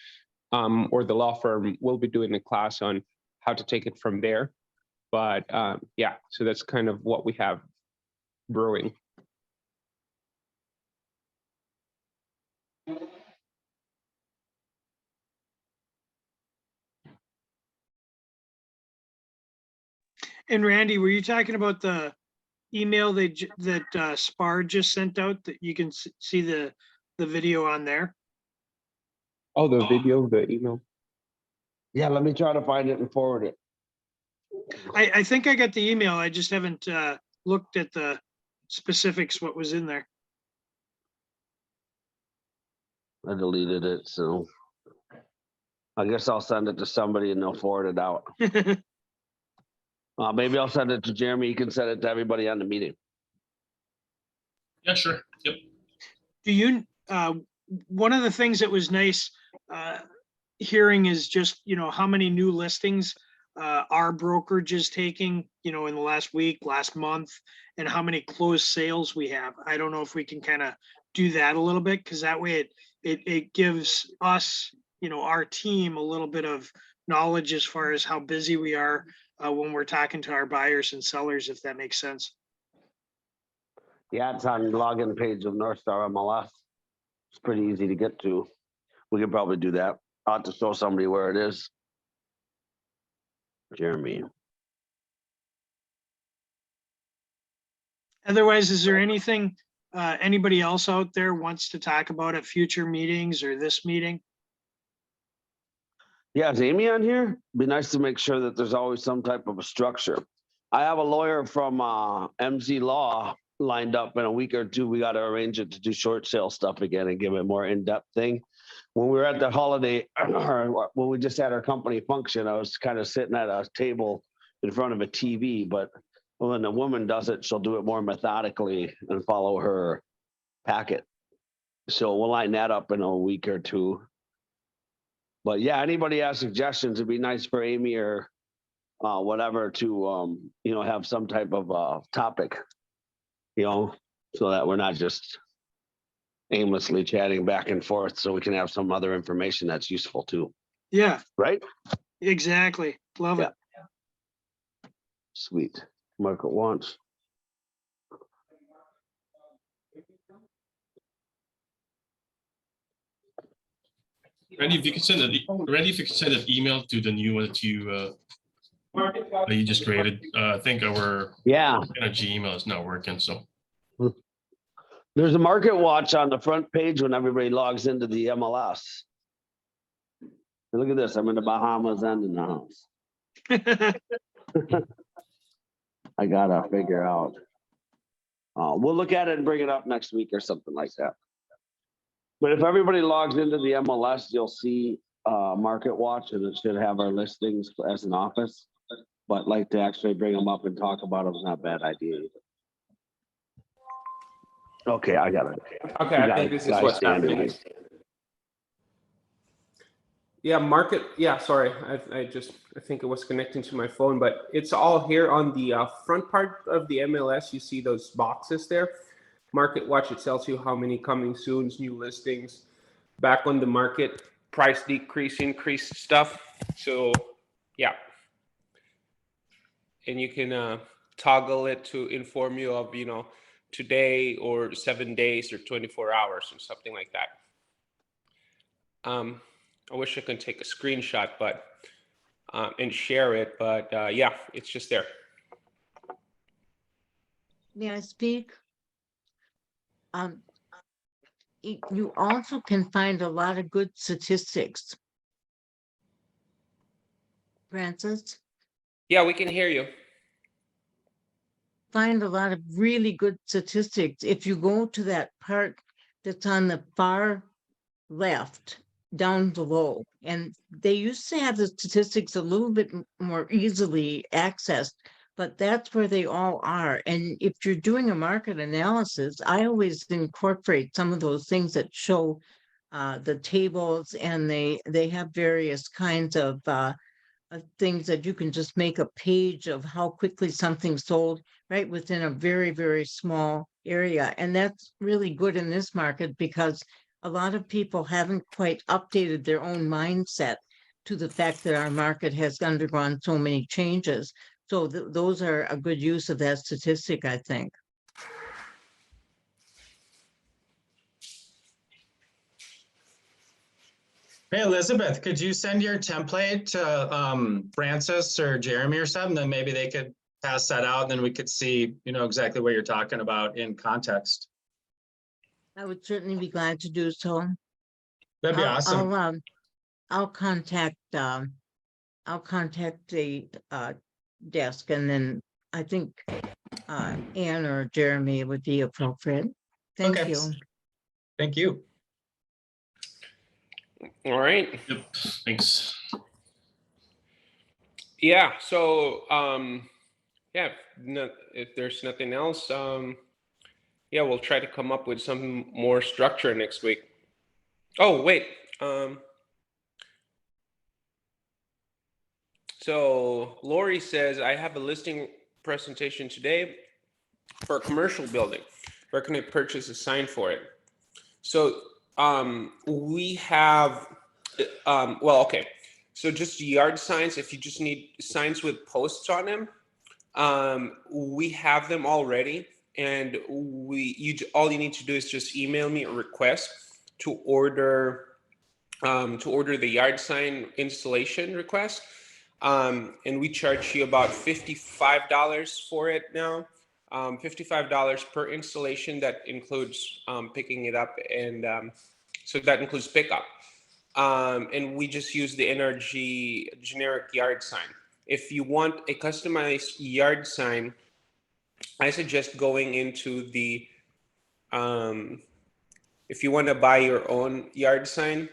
Speaker 9: or the law firm will be doing a class on how to take it from there. But yeah, so that's kind of what we have brewing.
Speaker 2: And Randy, were you talking about the email that Spar just sent out, that you can see the video on there?
Speaker 9: Oh, the video, the email.
Speaker 11: Yeah, let me try to find it and forward it.
Speaker 2: I think I got the email. I just haven't looked at the specifics, what was in there.
Speaker 11: I deleted it, so I guess I'll send it to somebody and they'll forward it out. Maybe I'll send it to Jeremy. He can send it to everybody on the meeting.
Speaker 1: Yeah, sure. Yep.
Speaker 2: Do you, one of the things that was nice hearing is just, how many new listings our brokerage is taking, in the last week, last month, and how many closed sales we have. I don't know if we can kind of do that a little bit, because that way it gives us, our team a little bit of knowledge as far as how busy we are when we're talking to our buyers and sellers, if that makes sense.
Speaker 11: Yeah, it's on the login page of North Star MLS. It's pretty easy to get to. We could probably do that. I'll have to show somebody where it is. Jeremy.
Speaker 2: Otherwise, is there anything anybody else out there wants to talk about at future meetings or this meeting?
Speaker 11: Yeah, is Amy on here? Be nice to make sure that there's always some type of a structure. I have a lawyer from MZ Law lined up in a week or two. We got to arrange it to do short sale stuff again and give it a more in-depth thing. When we were at the holiday, when we just had our company function, I was kind of sitting at a table in front of a TV, but when the woman does it, she'll do it more methodically and follow her packet. So we'll line that up in a week or two. But yeah, anybody has suggestions, it'd be nice for Amy or whatever to, have some type of topic, so that we're not just aimlessly chatting back and forth, so we can have some other information that's useful too.
Speaker 2: Yeah,
Speaker 11: Right?
Speaker 2: exactly. Love it.
Speaker 11: Sweet. Mark it once.
Speaker 1: Randy, if you could send an email to the new one that you just created. I think our NRG email is not working. So
Speaker 11: there's a market watch on the front page when everybody logs into the MLS. Look at this. I'm in the Bahamas and in the house. I gotta figure out. We'll look at it and bring it up next week or something like that. But if everybody logs into the MLS, you'll see Market Watch, and it should have our listings as an office. But like to actually bring them up and talk about them is not a bad idea either. Okay, I got it.
Speaker 9: Okay, I think this is what's happening. Yeah, market. Yeah, sorry. I think it was connecting to my phone, but it's all here on the front part of the MLS. You see those boxes there. Market Watch, it tells you how many coming soons, new listings, back on the market, price decrease, increased stuff. So yeah. And you can toggle it to inform you of, today or 7 days or 24 hours or something like that. I wish I could take a screenshot, but and share it, but yeah, it's just there.
Speaker 8: May I speak? You also can find a lot of good statistics. Francis?
Speaker 9: Yeah, we can hear you.
Speaker 8: Find a lot of really good statistics. If you go to that part that's on the far left, down below, and they used to have the statistics a little bit more easily accessed, but that's where they all are. And if you're doing a market analysis, I always incorporate some of those things that show the tables, and they have various kinds of things that you can just make a page of how quickly something sold right within a very, very small area. And that's really good in this market because a lot of people haven't quite updated their own mindset to the fact that our market has undergone so many changes. So those are a good use of that statistic, I think.
Speaker 6: Hey, Elizabeth, could you send your template to Francis or Jeremy or something? Then maybe they could pass that out, and then we could see, exactly what you're talking about in context.
Speaker 8: I would certainly be glad to do so.
Speaker 6: That'd be awesome.
Speaker 8: I'll contact the desk, and then I think Ann or Jeremy would be appropriate. Thank
Speaker 6: Okay.
Speaker 8: you.
Speaker 6: Thank you.
Speaker 9: All right.
Speaker 1: Yep. Thanks.
Speaker 9: Yeah. So yeah. If there's nothing else, yeah, we'll try to come up with some more structure next week. Oh wait. So Lori says, I have a listing presentation today for a commercial building. Where can I purchase a sign for it? So we have, well, okay. So just yard signs, if you just need signs with posts on them, we have them already. And all you need to do is just email me a request to order the yard sign installation request. And we charge you about $55 for it now. $55 per installation. That includes picking it up, and so that includes pickup. And we just use the NRG generic yard sign. If you want a customized yard sign, I suggest going into the, if you want to buy your own yard sign,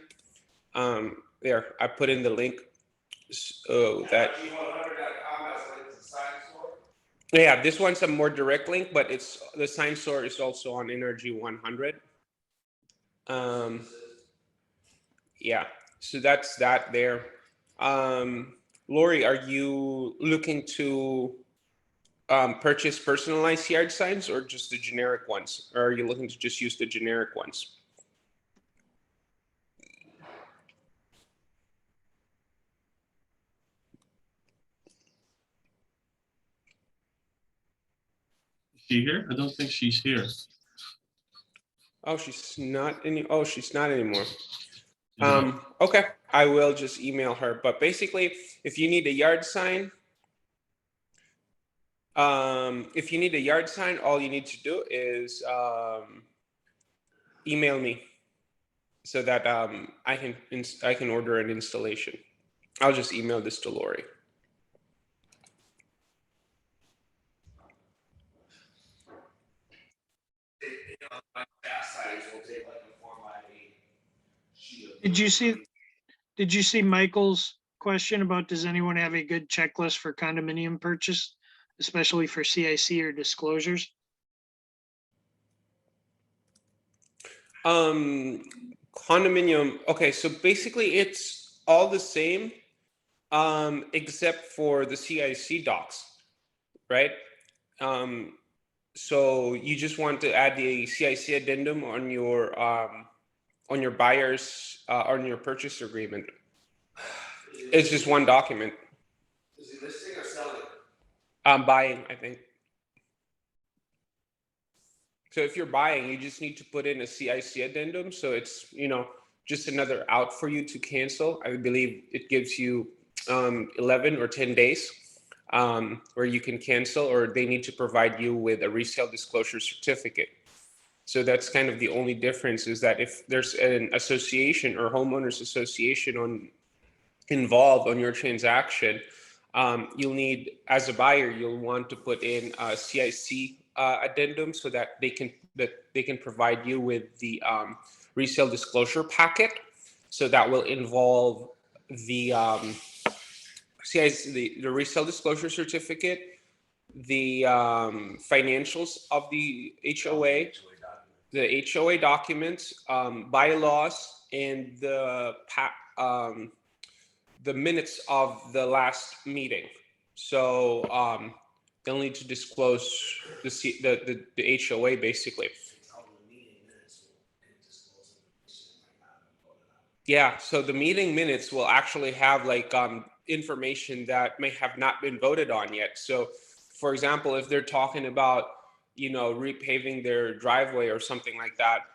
Speaker 9: there, I put in the link. So that. Yeah, this one's a more direct link, but it's the sign store is also on NRG 100. Yeah, so that's that there. Lori, are you looking to purchase personalized yard signs or just the generic ones? Or are you looking to just use the generic ones?
Speaker 1: Is she here? I don't think she's here.
Speaker 9: Oh, she's not any. Oh, she's not anymore.
Speaker 1: Yeah.
Speaker 9: Okay, I will just email her. But basically, if you need a yard sign, all you need to do is email me so that I can order an installation. I'll just email this to Lori.
Speaker 10: cast irons will take like a 4x8 sheet of
Speaker 2: Did you see Michael's question about, does anyone have a good checklist for condominium purchase, especially for CIC or disclosures?
Speaker 9: Condominium. Okay, so basically it's all the same, except for the CIC docs, right? So you just want to add the CIC addendum on your buyer's on your purchase agreement. It's just one document.
Speaker 10: Is he listing or selling?
Speaker 9: Buying, I think. So if you're buying, you just need to put in a CIC addendum. So it's, just another out for you to cancel. I believe it gives you 11 or 10 days where you can cancel, or they need to provide you with a resale disclosure certificate. So that's kind of the only difference, is that if there's an association or homeowners association involved on your transaction, you'll need, as a buyer, you'll want to put in a CIC addendum so that they can provide you with the resale disclosure packet. So that will involve the CIC, the resale disclosure certificate, the financials of the HOA, the HOA documents, bylaws, and the minutes of the last meeting. So they'll need to disclose the HOA basically. Yeah, so the meeting minutes will actually have like information that may have not been voted on yet. So for example, if they're talking about, repaving their driveway or something like that,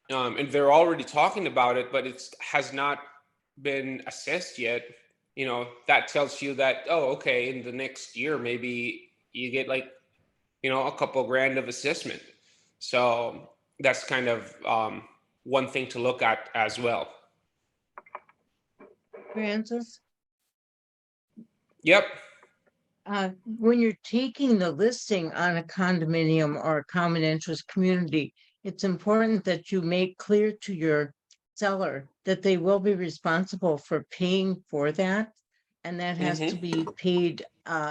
Speaker 9: and they're already talking about it, but it has not been assessed yet, that tells you that, oh, okay, in the next year, maybe you get like, a couple grand of assessment. So that's kind of one thing to look at as well.
Speaker 8: Francis,
Speaker 9: Yep.
Speaker 8: when you're taking the listing on a condominium or a common interest community, it's important that you make clear to your seller that they will be responsible for paying for that. And that has to be paid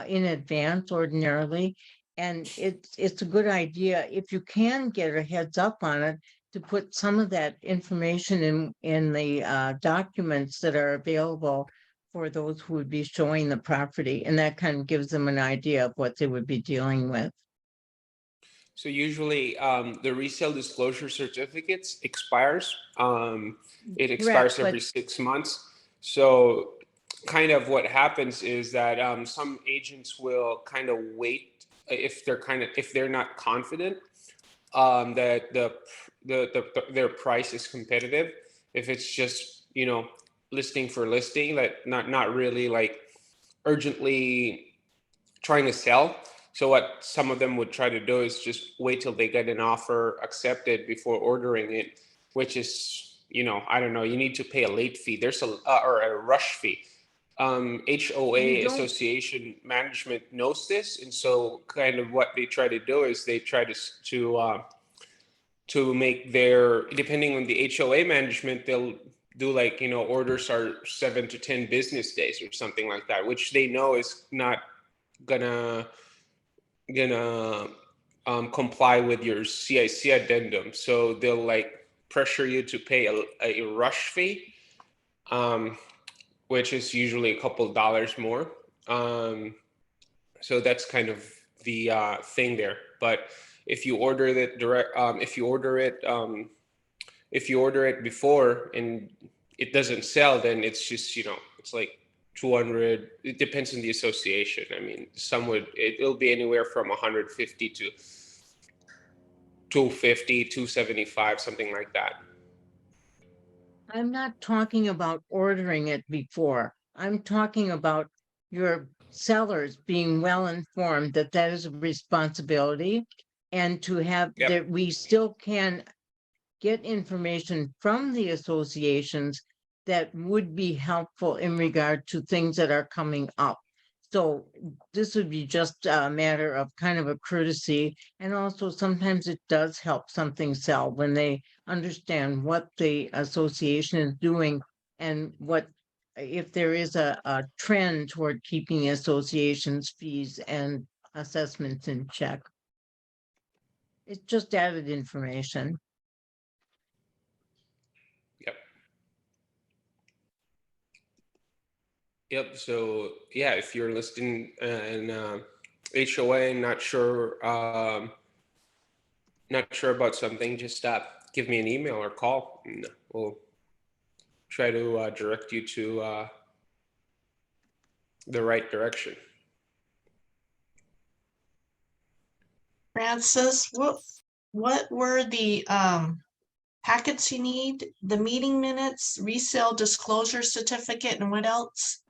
Speaker 8: in advance ordinarily. And it's a good idea, if you can get a heads up on it, to put some of that information in the documents that are available for those who would be showing the property. And that kind of gives them an idea of what they would be dealing with.
Speaker 9: So usually the resale disclosure certificates expires. It expires every 6 months. So kind of what happens is that some agents will kind of wait if they're not confident that their price is competitive. If it's just, listing for listing, that not really like urgently trying to sell. So what some of them would try to do is just wait till they get an offer accepted before ordering it, which is, I don't know, you need to pay a late fee. There's or a rush fee. HOA association management knows this, and so kind of what they try to do is they try to make their, depending on the HOA management, they'll do like, orders are 7 to 10 business days or something like that, which they know is not gonna comply with your CIC addendum. So they'll like pressure you to pay a rush fee, which is usually a couple dollars more. So that's kind of the thing there. But if you order it direct, if you order it before and it doesn't sell, then it's just, it's like 200. It depends on the association. I mean, it'll be anywhere from 150 to 250, 275, something like that.
Speaker 8: I'm not talking about ordering it before. I'm talking about your sellers being well informed that that is a responsibility, and to have that we still can get information from the associations that would be helpful in regard to things that are coming up. So this would be just a matter of kind of a courtesy. And also sometimes it does help something sell when they understand what the association is doing and what, if there is a trend toward keeping associations fees and assessments in check. It's just added information.
Speaker 13: Yep. Yep. So yeah, if you're listing an HOA and not sure about something, just give me an email or call, and we'll try to direct you to the right direction.
Speaker 5: Francis, what were the packets you need? The meeting minutes, resale disclosure certificate, and what else?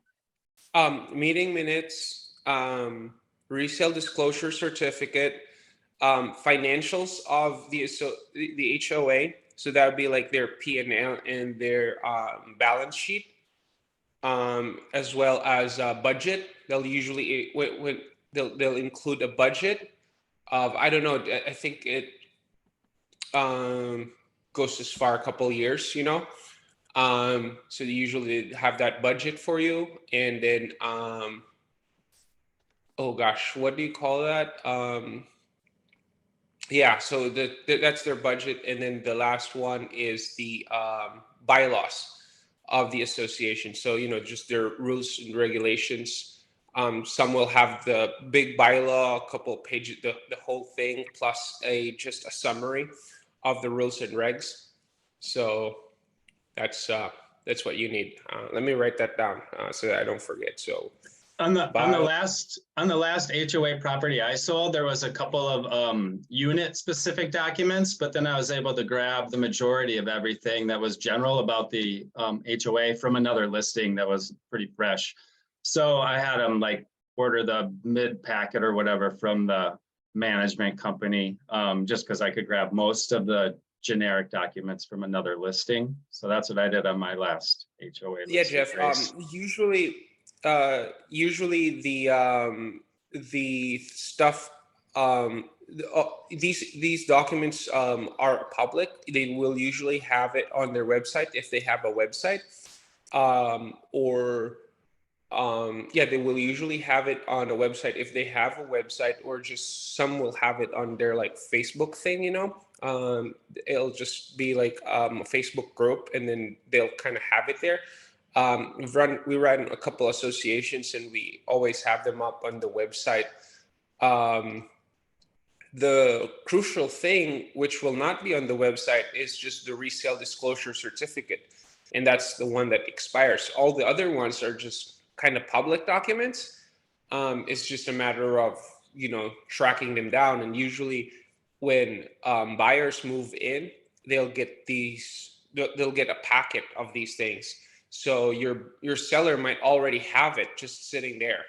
Speaker 13: Meeting minutes, resale disclosure certificate, financials of the HOA. So that would be like their P&L and their balance sheet, as well as budget. They'll usually when they'll include a budget of, I don't know, I think it goes as far a couple of years, you know. So they usually have that budget for you, and then oh gosh, what do you call that? Yeah, so that's their budget, and then the last one is the bylaws of the association. So just their rules and regulations. Some will have the big bylaw, a couple of pages, the whole thing, plus just a summary of the rules and regs. So that's what you need. Let me write that down so that I don't forget. So
Speaker 6: on the last HOA property I sold, there was a couple of unit specific documents, but then I was able to grab the majority of everything that was general about the HOA from another listing that was pretty fresh. So I had them like order the mid packet or whatever from the management company, just because I could grab most of the generic documents from another listing. So that's what I did on my last HOA.
Speaker 13: Yeah, Jeff. Usually the stuff, these documents are public. They will usually have it on their website if they have a website, yeah, they will usually have it on a website if they have a website, or just some will have it on their like Facebook thing, it'll just be like a Facebook group, and then they'll kind of have it there. We run a couple associations, and we always have them up on the website. The crucial thing, which will not be on the website, is just the resale disclosure certificate, and that's the one that expires. All the other ones are just kind of public documents. It's just a matter of tracking them down, and usually when buyers move in, they'll get a packet of these things. So your seller might already have it just sitting there.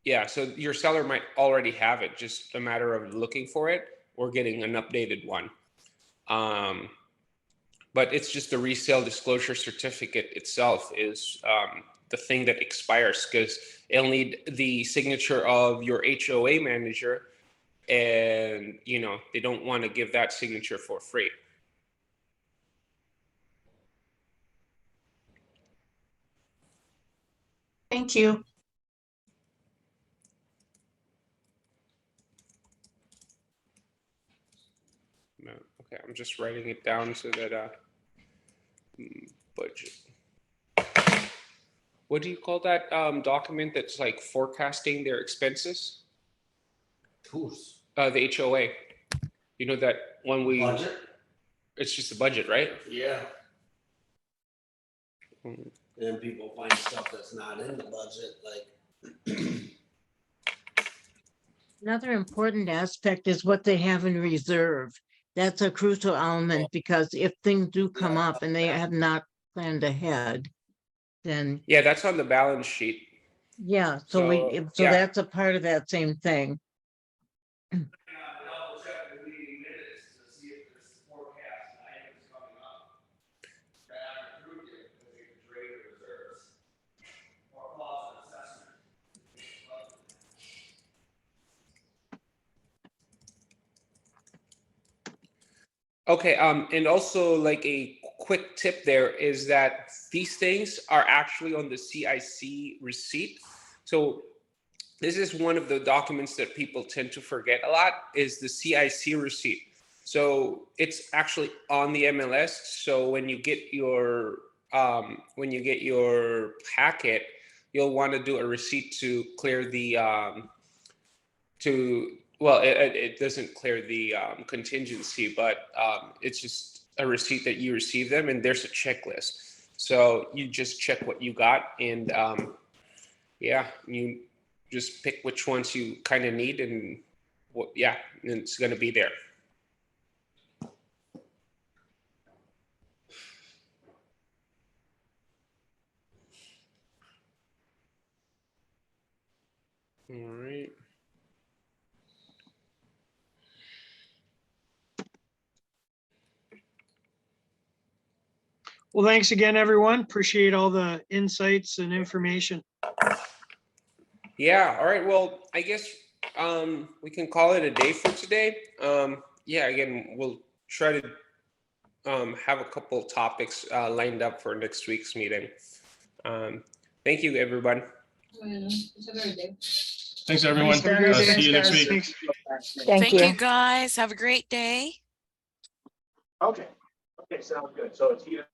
Speaker 13: Yeah, so your seller might already have it, just a matter of looking for it or getting an updated one. But it's just the resale disclosure certificate itself is the thing that expires, because it'll need the signature of your HOA manager, and they don't want to give that signature for free.
Speaker 5: Thank you.
Speaker 13: Okay, I'm just writing it down so that budget. What do you call that document that's like forecasting their expenses?
Speaker 12: Who's?
Speaker 13: The HOA. You know that one we.
Speaker 12: Budget?
Speaker 13: It's just a budget, right?
Speaker 12: Yeah. And then people find stuff that's not in the budget, like.
Speaker 8: Another important aspect is what they have in reserve. That's a crucial element, because if things do come up and they have not planned ahead, then.
Speaker 13: Yeah, that's on the balance sheet.
Speaker 8: Yeah, so
Speaker 13: yeah.
Speaker 8: That's a part of that same thing.
Speaker 13: Okay, and also like a quick tip there is that these things are actually on the CIC receipt. So this is one of the documents that people tend to forget a lot is the CIC receipt. So it's actually on the MLS. So when you get your packet, you'll want to do a receipt to clear the it doesn't clear the contingency, but it's just a receipt that you receive them, and there's a checklist. So you just check what you got, and yeah, you just pick which ones you kind of need, and and it's going to be there. All right.
Speaker 2: Well, thanks again, everyone. Appreciate all the insights and information.
Speaker 13: Yeah. All right. Well, I guess we can call it a day for today. Yeah. Again, we'll try to have a couple topics lined up for next week's meeting. Thank you, everyone.
Speaker 1: Thanks, everyone.
Speaker 2: Have a great day.
Speaker 1: See you next week.
Speaker 2: Thanks.
Speaker 3: Thank you, guys. Have a great day.
Speaker 12: Okay. Okay, sounds good. So it's either.